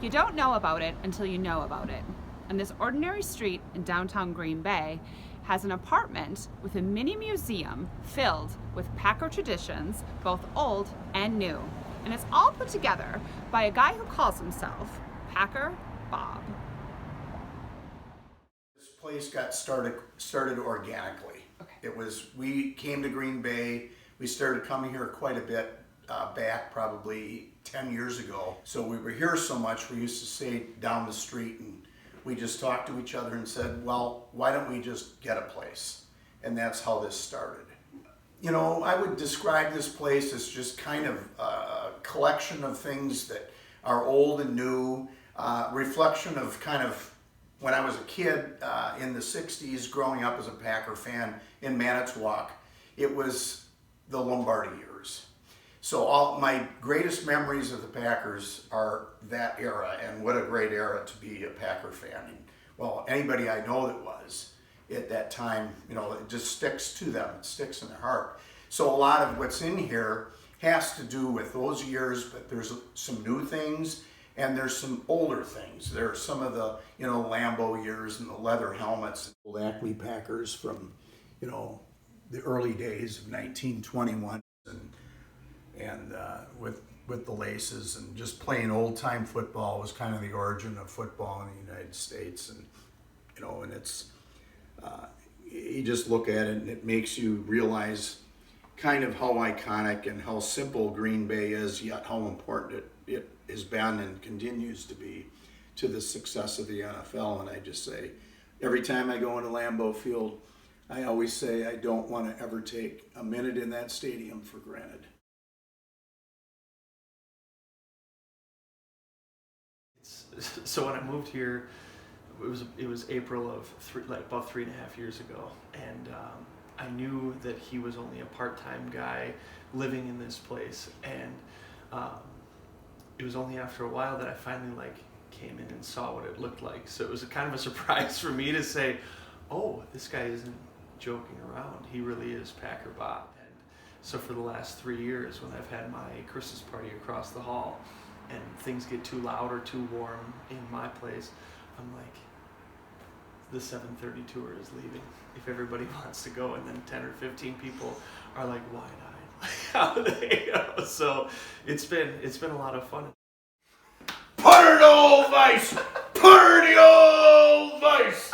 You don't know about it until you know about it. And this ordinary street in downtown Green Bay has an apartment with a mini museum filled with Packer traditions, both old and new. And it's all put together by a guy who calls himself Packer Bob. This place got started organically. Okay. We came to Green Bay. We started coming here quite a bit back, probably 10 years ago. So we were here so much, we used to stay down the street, and we just talked to each other and said, well, why don't we just get a place? And that's how this started. You know, I would describe this place as just kind of a collection of things that are old and new, reflection of kind of when I was a kid in the 60s, growing up as a Packer fan in Manitowoc. It was the Lombardi years. So all my greatest memories of the Packers are that era, and what a great era to be a Packer fan. And, well, anybody I know that was at that time, you know, it just sticks to them. It sticks in their heart. So a lot of what's in here has to do with those years, but there's some new things and there's some older things. There are some of the, you know, Lambeau years and the leather helmets. Old Acme Packers from, you know, the early days of 1921 and with the laces, and just playing old time football was kind of the origin of football in the United States. And you know, and it's you just look at it and it makes you realize kind of how iconic and how simple Green Bay is, yet how important it has been and continues to be to the success of the NFL. And I just say, every time I go into Lambeau Field, I always say I don't want to ever take a minute in that stadium for granted. So when I moved here, it was April of about 3.5 years ago, and I knew that he was only a part-time guy living in this place, and it was only after a while that I finally came in and saw what it looked like. So it was kind of a surprise for me to say, oh, this guy isn't joking around. He really is Packer Bob. And so for the last 3 years, when I've had my Christmas party across the hall and things get too loud or too warm in my place, I'm like, the 7:30 tour is leaving. If everybody wants to go, and then 10 or 15 people are like wide-eyed, how do they go? So it's been a lot of fun. Put her to old vice! Put her to old vice!